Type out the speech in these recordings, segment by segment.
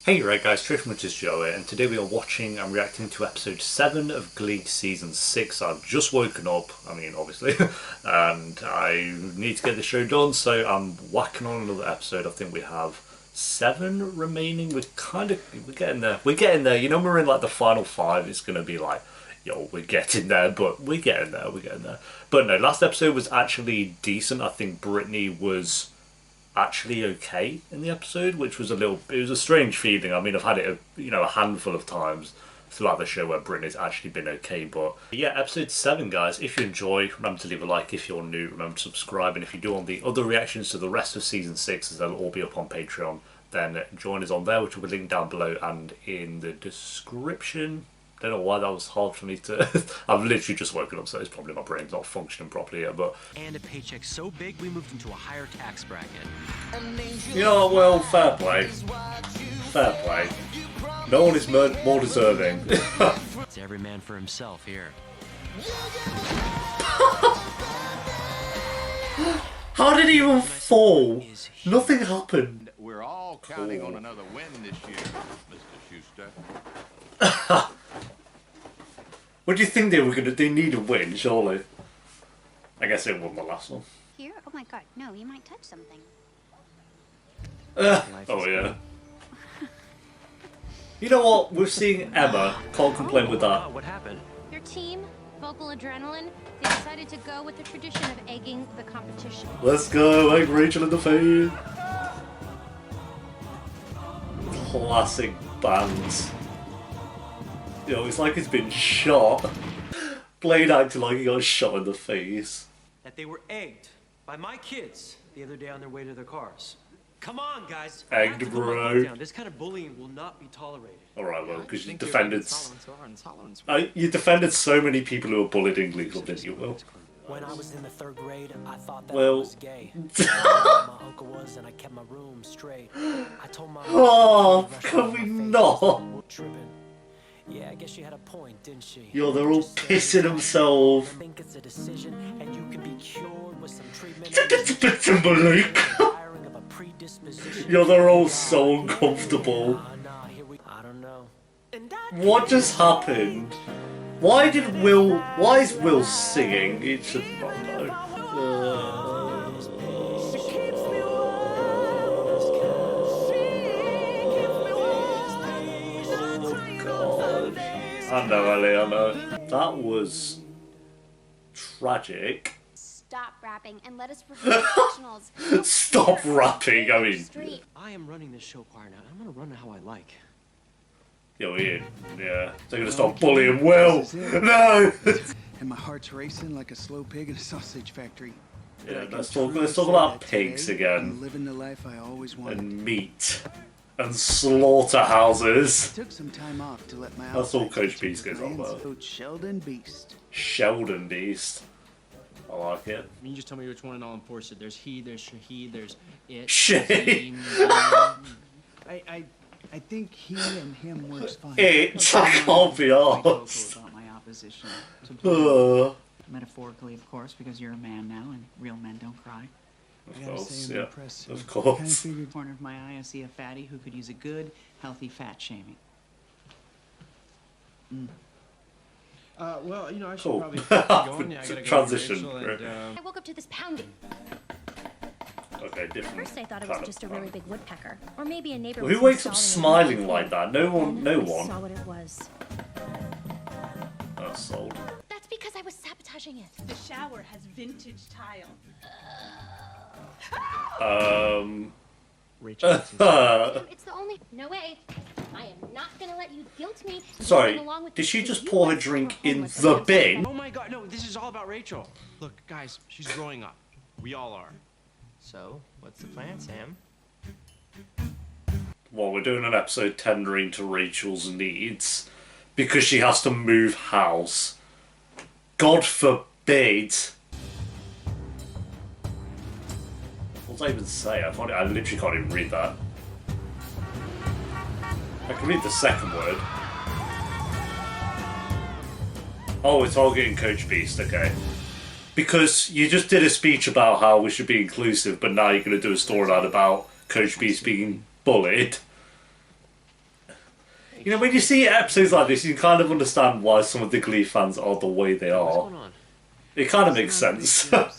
Hey right guys, Tristan is Joe here, and today we are watching and reacting to episode 7 of Glee Season 6. I've just woken up, obviously, and I need to get the show done, so I'm whacking on another episode. I think we have 7 remaining. We're getting there. We're getting there. You know, we're in like the final 5. It's going to be like, yo, we're getting there, but we're getting there, But no, last episode was actually decent. I think Brittany was actually okay in the episode, which was it was a strange feeling. I mean, I've had it a handful of times throughout the show where Britney's actually been okay. But yeah, episode 7, guys, if you enjoy, remember to leave a like. If you're new, remember to subscribe, and if you do want the other reactions to the rest of season 6, as they'll all be up on Patreon, then join us on there, which will be linked down below and in the description. Don't know why that was hard for me to I've literally just woken up, so it's probably my brain's not functioning properly yet. But and a paycheck so big we moved into a higher tax bracket. Yeah, well, fair play. No one is more deserving. It's every man for himself here. How did he even fall? Nothing happened. We're all counting on another win this year, Mr. Schuster. What do you think they were gonna? They need a win, surely. I guess they won the last one. Here? Oh my god, no, you might touch something. Oh yeah. You know what? We're seeing Emma. Can't complain with that. What happened? Your team, Vocal Adrenaline, they decided to go with the tradition of egging the competition. Let's go, egg Rachel in the face. Classic bands. It's like he's been shot. Blade acting like he got shot in the face. That they were egged by my kids the other day on their way to their cars. Come on, guys. Egged, bro. This kind of bullying will not be tolerated. Alright, well, because you defended... you defended so many people who were bullied in Glee Club, didn't you, Will? When I was in the 3rd grade, I thought that I Well... was gay. My uncle was, and I kept my room straight. I told my Oh, can we not? Yeah, I guess she had a point, didn't she? Yo, they're all pissing themselves. I think it's a decision, and you can be cured with some treatment. Yo, they're all so uncomfortable. I don't know. What just happened? Why is Will singing? It should not know. I know, Ellie, I know. That was tragic. Stop rapping and let us perform professionals. Stop rapping, I mean. I am running this show choir now. I'm gonna run it how I like. Yo, Ian. Yeah. They're gonna stop bullying Will. No! And my heart's racing like a slow pig in a sausage factory. Yeah, let's talk about pigs again. I'm living the life I always wanted. And meat. And slaughterhouses. Took some time off to let my That's all Coach Beast goes on about. Coach Sheldon Beast. Sheldon Beast. I like it. You can just tell me which one in all important. There's he, there's Shahid, there's it. She. I think he and him works fine. I can't be arsed. About my opposition to metaphorically, of course, because you're a man now and real men don't cry. Of course, yeah. Of Kind course. of figured Corner of my eye, I see a fatty who could use a good, healthy fat shaming. Well, I should Cool. probably get going. Yeah, I gotta go Transition, to Rachel right. and, I woke up to this pounding. Okay, different. First I thought it was just a really big woodpecker. Or maybe a neighbor Well, who was wakes up installing a smiling like that? No one. Then No I one. saw what it was. That's sold. That's because I was sabotaging it. The shower has vintage tile. Rachel. It's the only... No way. I am not gonna let you guilt me. Sorry, Along with did this she because just you pour her once drink were in homeless the and bin? Oh my god, no, this is all about Rachel. Look, guys, she's growing up. We all are. So, what's the plan, Sam? Well, we're doing an episode tendering to Rachel's needs because she has to move house. God forbid. What did I even say? I literally can't even read that. I can read the second word. Oh, it's targeting Coach Beast, okay. Because you just did a speech about how we should be inclusive, but now you're going to do a storyline about Coach Beast being bullied. You know, when you see episodes like this, you kind of understand why some of the Glee fans are the way they What's are. going on? It kind of makes sense. No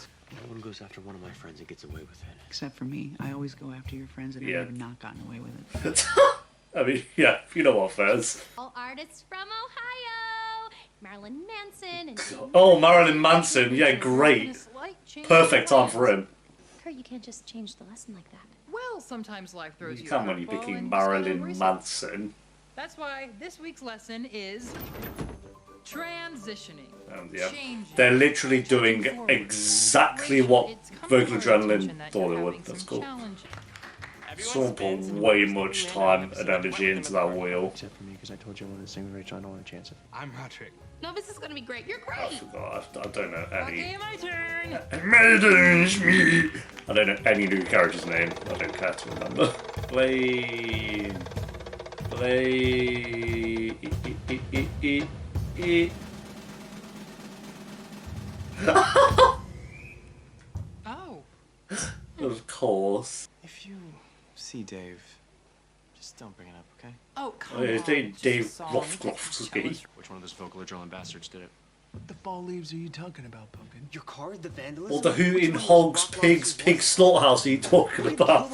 one goes after one of my friends and gets away with it. Except for me. I always go after your friends and Yeah. I have not gotten away with it. I mean, yeah, you know what, Fez. All artists from Ohio. Marilyn Manson and Oh, Marilyn Manson, yeah, great. Perfect time for him. Kurt, you can't just change the lesson like that. Well, sometimes life throws You you. can when you became Marilyn Manson. That's why this week's lesson is transitioning. And yeah, Changing. they're literally doing exactly what Vocal Adrenaline thought they would. That's cool. Someone put way much time and energy into that wheel. Except for me, because I told you I wanted to sing with Rachel. I don't want a chance of. I'm Roderick. No, this is gonna be great. You're I great. forgot. I don't know any. Okay, my turn. I don't know any new character's name. I don't care to remember. Play. Oh. Of course. If you see Dave, just don't bring it up, okay? Oh, come Oh, yeah, on. his name Just Dave a song. Loftovsky. Which one of those vocal adrenaline bastards did it? What the ball leaves are you talking about, Pumpkin? Your car, the vandalism? Or the hooting hogs, pigs, pig slaughterhouse are you talking about?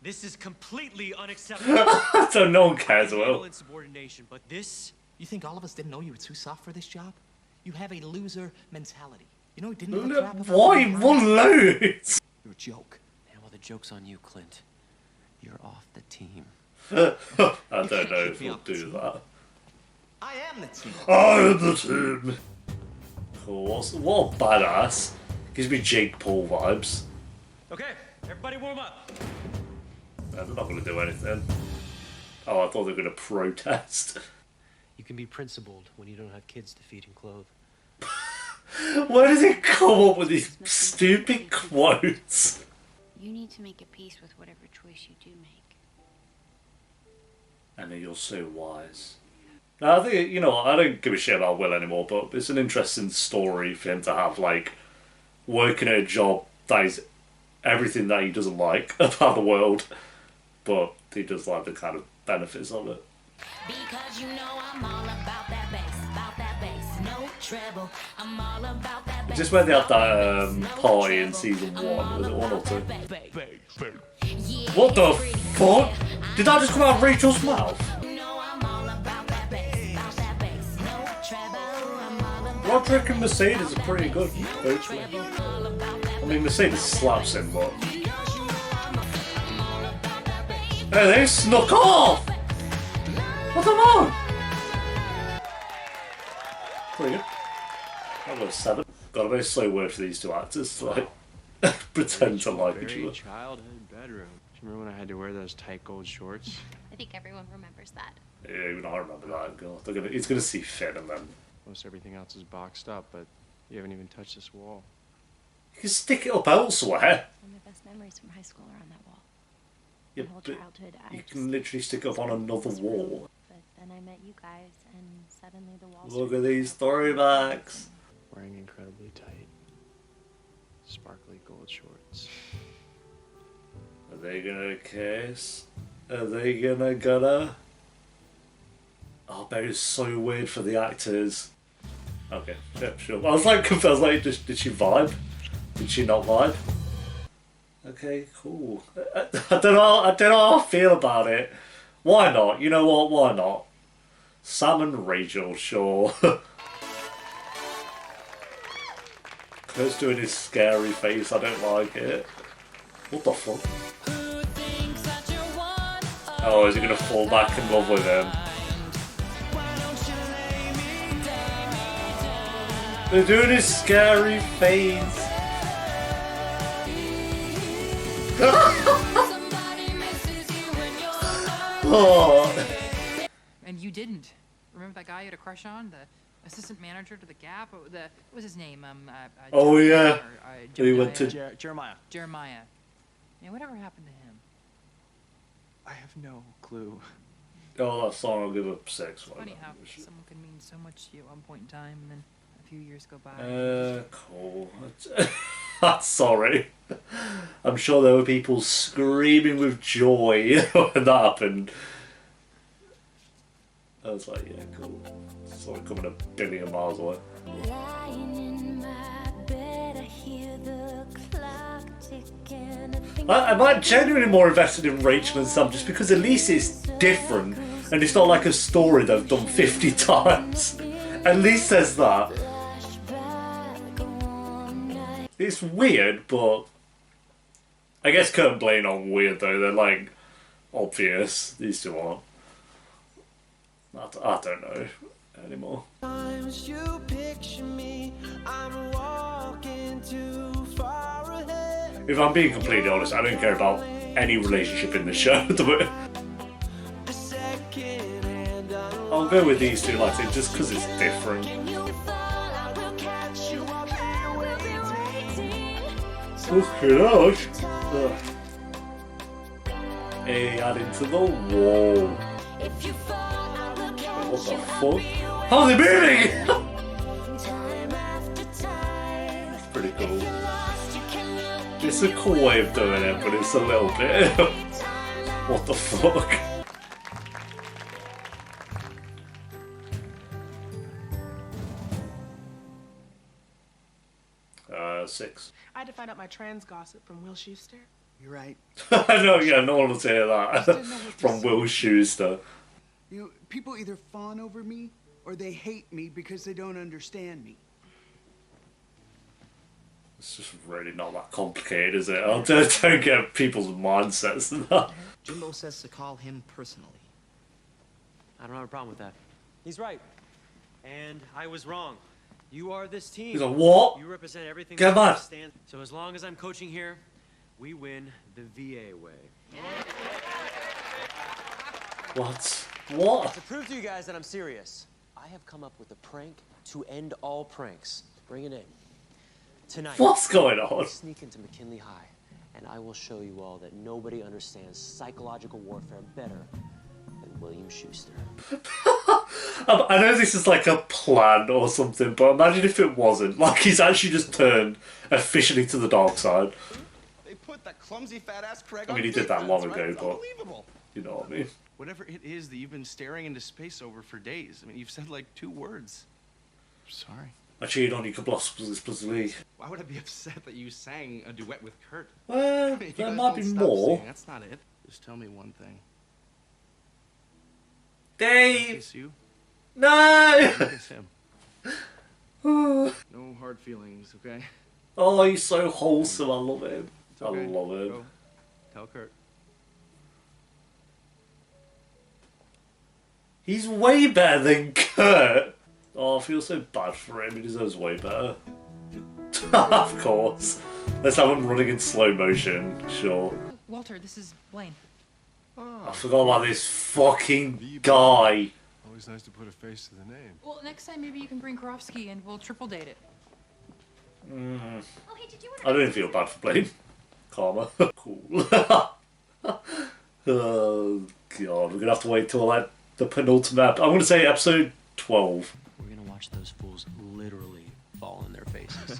This is completely unacceptable. So no one cares, Handle well. insubordination, but this. You think all of us didn't know you were too soft for this job? You have a loser mentality. You know, he didn't give a crap about Why? you. One loads? You're a joke. Yeah, well, the joke's on you, Clint. You're off the team. I don't know if we'll do that. I am the team. I am the team. Cool. What a badass. Gives me Jake Paul vibes. Okay, everybody warm up. They're not going to do anything. Oh, I thought they were going to protest. You can be principled when you don't have kids to feed and clothe. Where does he come up with these stupid quotes? You need to make a peace with whatever choice you do make. And you're so wise. Now, I think, you know, I don't give a shit about Will anymore, but it's an interesting story for him to have, like, working at a job that is everything that he doesn't like about the world, but he does like the kind of benefits of it. Because you know I'm all about that bass, no treble. I'm all about that bass. Is this where they had that party in season 1? Was it 1 or 2? What the fuck? Did that just come out of Rachel's mouth? Roderick and Mercedes are pretty good. I mean, Mercedes slaps him, but... Hey, they snuck off! What's them on? Pretty good. That was 7. Got a very slow word for these two actors to, like, pretend to like each Very other. childhood bedroom. Do you remember when I had to wear those tight gold shorts? I think everyone remembers that. Yeah, even I remember that. God, he's gonna see Finn and then... Most everything else is boxed up, but you haven't even touched this wall. You can stick it up elsewhere. All my best memories from high school are on that wall. Yeah, My whole but childhood, you can literally stick it up on another wall. But then I met you guys, and suddenly the walls. Look at these throwbacks. Wearing incredibly tight, sparkly gold shorts. Are they gonna kiss? Are they gonna? Oh, but it's so weird for the actors. Okay, yeah, sure. I was like confused. Like, did she vibe? Did she not vibe? Okay, cool. I don't know. I don't know how I feel about it. Why not? You know what? Why not? Sam and Rachel, sure. Kurt's doing his scary face. I don't like it. What the fuck? Oh, is he gonna fall back in love with him? They're doing his scary face. Oh. And you didn't. Remember that guy you had a crush on? The assistant manager to the Gap? What was his name? Oh, yeah. Jeremiah. He went to... Jeremiah. Jeremiah. Yeah, whatever happened to him? I have no clue. Oh, that song I'll give up 6. Funny how someone could mean so much to you at one point in time, and then a few years go by. Cool. I'm sorry. I'm sure there were people screaming with joy when that happened. I was like, yeah, cool. Sort of coming a billion miles away. Lying in my bed, I hear the clock ticking. I'm like genuinely more invested in Rachel and Sam just because at least it's different and it's not like a story they've done 50 times. At least there's that. It's weird, but I guess Kurt Blaine aren't weird though. They're like obvious. These two aren't. I don't know anymore. You picture me, I'm walking too far ahead. If I'm being completely honest, I don't care about any relationship in the show. I'll go with these two, like I say, just because it's different. Fucking out. Hey, add into the wall. What the fuck? How are they moving? That's pretty cool. It's a cool way of doing it, but it's a little bit. What the fuck? 6. I had to find out my trans gossip from Will Schuster. You're right. I know, yeah, no one will say that. From Will Schuster. People either fawn over me or they hate me because they don't understand me. It's just really not that complicated, is it? I don't get people's mindsets and that. Jimbo says to call him personally. I don't have a problem with that. He's right. And I was wrong. You are this team. He's like, what? You represent everything Come that on. understand. So as long as I'm coaching here, we win the VA way. What? What? To prove to you guys that I'm serious, I have come up with a prank to end all pranks. Bring it in. Tonight, What's going on? sneak into McKinley High, and I will show you all that nobody understands psychological warfare better than William Schuster. I know this is like a plan or something, but imagine if it wasn't. Like, he's actually just turned officially to the dark side. They put that clumsy fat ass Craig I mean, on he did that long defense, ago, right? It's but unbelievable. you know what I mean. Whatever it is that you've been staring into space over for days. I mean, you've said like 2 words. I'm sorry. I cheated on you, plus me. Why would I be upset that you sang a duet with Kurt? Well, You there guys might be don't stop more. singing. That's not it. Just tell me one thing. Dave! Kiss you? No! Kiss him. No hard feelings, okay? Oh, he's so wholesome. I love him. It's okay. I love him. Go. Tell Kurt. He's way better than Kurt. Oh, I feel so bad for him. He deserves way better. Of course. Let's have him running in slow motion. Sure. Walter, this is Blaine. I forgot about this fucking guy. Always nice to put a face to the name. Well, next time maybe you can bring Karofsky and we'll triple date it. I don't even feel bad for Blaine. Karma. Cool. Oh god, we're gonna have to wait till like the penultimate. I'm gonna say episode 12. We're gonna watch those fools literally fall in their faces.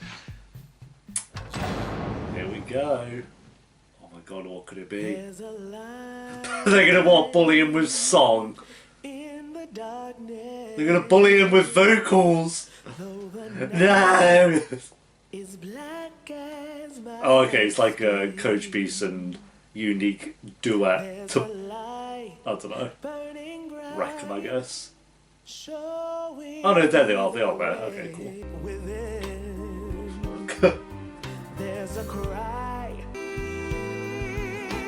Here we go. Oh my god, what could it be? They're gonna what, bully him with song? They're gonna bully him with vocals. No. Oh, okay, it's like a Coach Beeson unique duet. I don't know. Wreck 'em, I guess. Oh no, there they are. They are there. Okay, cool. There's a cry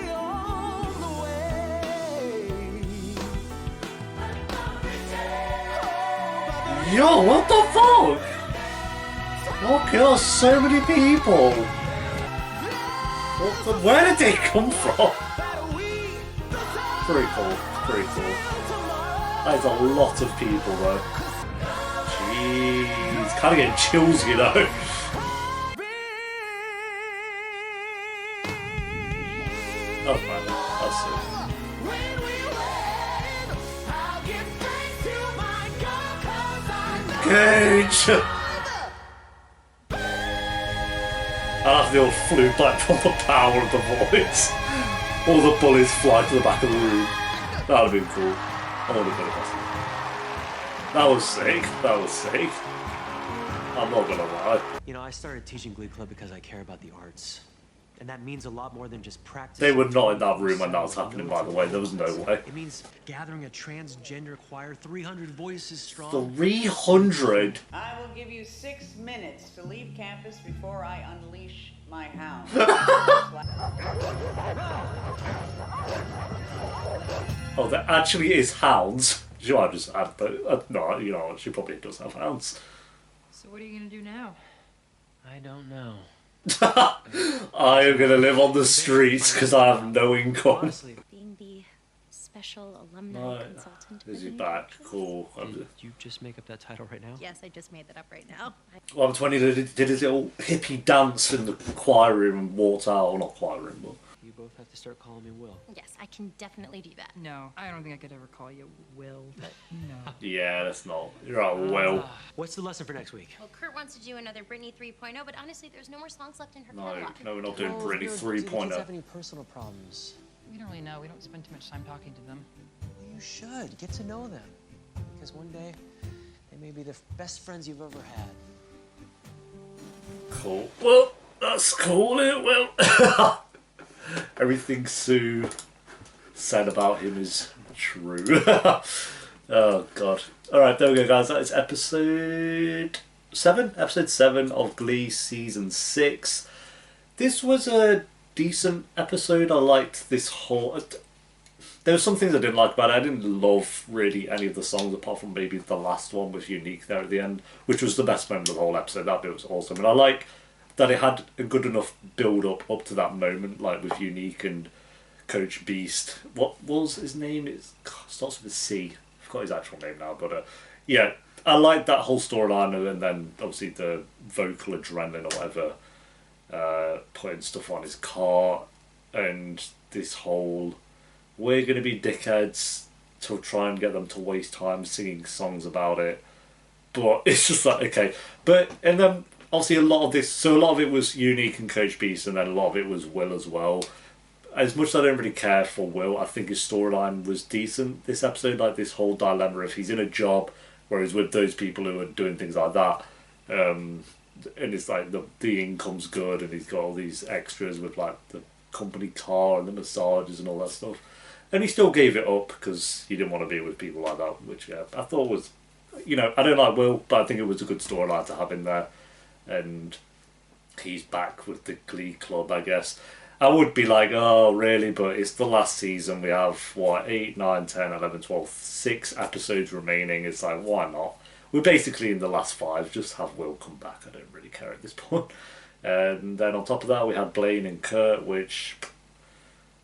on the way. Yo, what the fuck? Oh god, so many people. Where did they come from? Pretty cool. Pretty cool. That is a lot of people though. Jeez, kind of getting chills, you know. Oh man, that's it. Cage! I'll have the old flute back from the power of the voice. All the bullies fly to the back of the room. That would have been cool. I would have got it. That was sick. That was sick. I'm not gonna lie. You know, I started teaching Glee Club because I care about the arts. And that means a lot more than just practice. They were not in that room when that was happening, by the way. There was no way. It means gathering a transgender choir 300 voices strong. 300? I will give you 6 minutes to leave campus before I unleash my hound. Oh, there actually is hounds. Sure, I just add that. No, you know, she probably does have hounds. So what are you gonna do now? I don't know. I am gonna live on the streets because I have no income. Being the special alumni Right. consultant. Is he back? Cool. Did you just make up that title right now? Yes, I just made that up right now. Well, I'm 20, did his little hippie dance in the choir room and walked out. Or not choir room, but... You both have to start calling me Will. Yes, I can definitely do that. No, I don't think I could ever call you Will, but no. Yeah, that's not... You're right, well... What's the lesson for next week? Well, Kurt wants to do another Britney 3.0, but honestly, there's no more songs left in her No, catalog. no, we're not doing Oh, Britney no, do the 3.0. kids have any personal problems? We don't really know. We don't spend too much time talking to them. You should. Get to know them. Because one day, they may be the best friends you've ever had. Cool. Well, that's cool, it will. Everything Sue said about him is true. Oh, God. Alright, there we go, guys. That is episode 7? Episode 7 of Glee Season 6. This was a decent episode. I liked this whole... There were some things I didn't like about it. I didn't love really any of the songs apart from maybe the last one with Unique there at the end, which was the best moment of the whole episode. That bit was awesome. And I like that it had a good enough build up to that moment, like with Unique and Coach Beast. What was his name? It starts with a C. I forgot his actual name now, but yeah, I like that whole storyline, and then obviously the vocal adrenaline or whatever, putting stuff on his car, and this whole we're going to be dickheads to try and get them to waste time singing songs about it, but it's just like, okay. But and then obviously a lot of it was Unique and Coach Beast, and then a lot of it was Will as well. As much as I don't really care for Will, I think his storyline was decent this episode. Like this whole dilemma if he's in a job where he's with those people who are doing things like that, and it's like the income's good, and he's got all these extras with like the company car and the massages and all that stuff, and he still gave it up because he didn't want to be with people like that, which I thought was, you know, I don't like Will, but I think it was a good storyline to have in there, and he's back with the Glee Club, I guess. I would be like, oh, really? But it's the last season. We have, what, 8, 9, 10, 11, 12, 6 episodes remaining. It's like, why not? We're basically in the last 5. Just have Will come back. I don't really care at this point. And then on top of that, we had Blaine and Kurt, which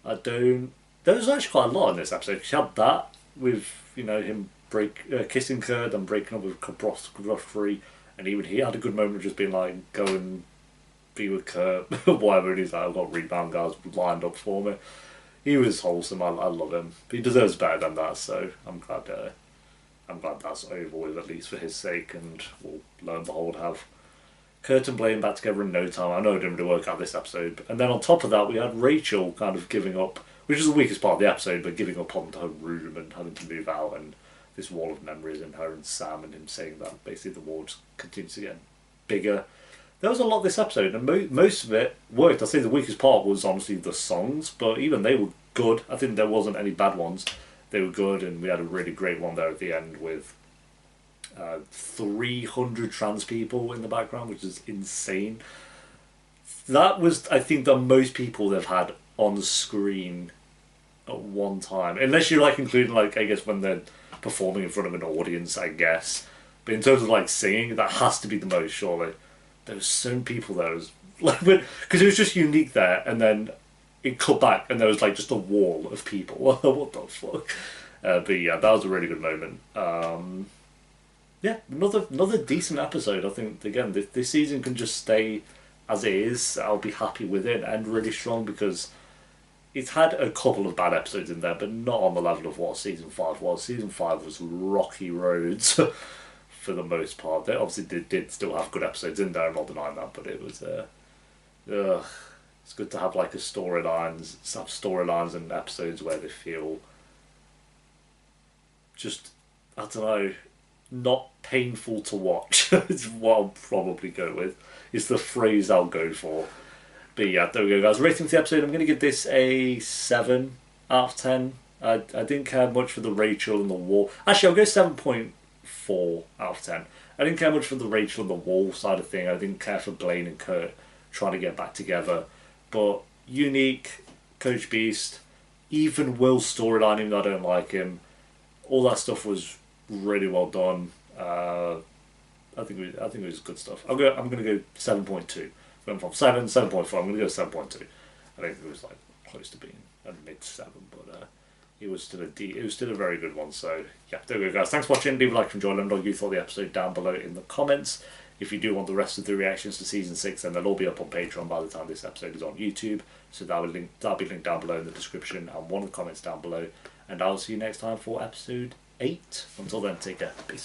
I don't... There was actually quite a lot in this episode. She had that with, you know, him kissing Kurt and breaking up with Godfrey. And even he had a good moment of just being like, go and be with Kurt, whatever it is. I've got rebound guys lined up for me. He was wholesome. I love him. He deserves better than that. So I'm glad that's over with, at least for his sake. And we'll lo and behold have Kurt and Blaine back together in no time. I know it didn't really work out this episode. And then on top of that, we had Rachel kind of giving up, which is the weakest part of the episode, but giving up on her room and having to move out, and this wall of memories, and her and Sam, and him saying that basically the wall just continues to get bigger. There was a lot this episode, and most of it worked. I'd say the weakest part was honestly the songs, but even they were good. I think there wasn't any bad ones. They were good, and we had a really great one there at the end with 300 trans people in the background, which is insane. That was, I think, the most people they've had on screen at one time. Unless you're like including, like, I guess when they're performing in front of an audience, I guess. But in terms of like singing, that has to be the most, surely. There were so many people there. It was like, because it was just Unique there, and then it cut back, and there was like just a wall of people. What the fuck? But yeah, that was a really good moment. Yeah, another decent episode. I think again, this season can just stay as it is. I'll be happy with it, and really strong, because it's had a couple of bad episodes in there, but not on the level of what season 5 was. Season 5 was rocky roads. For the most part, they obviously did still have good episodes in there. I'm not denying that, but it was it's good to have like storylines and episodes where they feel just, I don't know, not painful to watch. Is what I'll probably go with. Is the phrase I'll go for. But yeah, there we go, guys. Rating for the episode, I'm going to give this a 7 out of 10. I didn't care much for the Rachel and the wall. Actually, I'll go 7.4 out of 10. I didn't care much for the Rachel and the wall side of thing. I didn't care for Blaine and Kurt trying to get back together. But unique, Coach Beast, even Will's storyline, even though I don't like him, all that stuff was really well done. I think it was good stuff. I'm gonna go 7.2. Went from 7.4. I'm gonna go 7.2. I think it was like close to being a mid 7, but it was still a very good one. So yeah, there we go, guys. Thanks for watching. Leave a like, enjoy, let me know what you thought of the episode down below in the comments. If you do want the rest of the reactions to season 6, then they'll all be up on Patreon by the time this episode is on YouTube. So that'll be linked down below in the description and one of the comments down below. And I'll see you next time for episode 8. Until then, take care. Peace.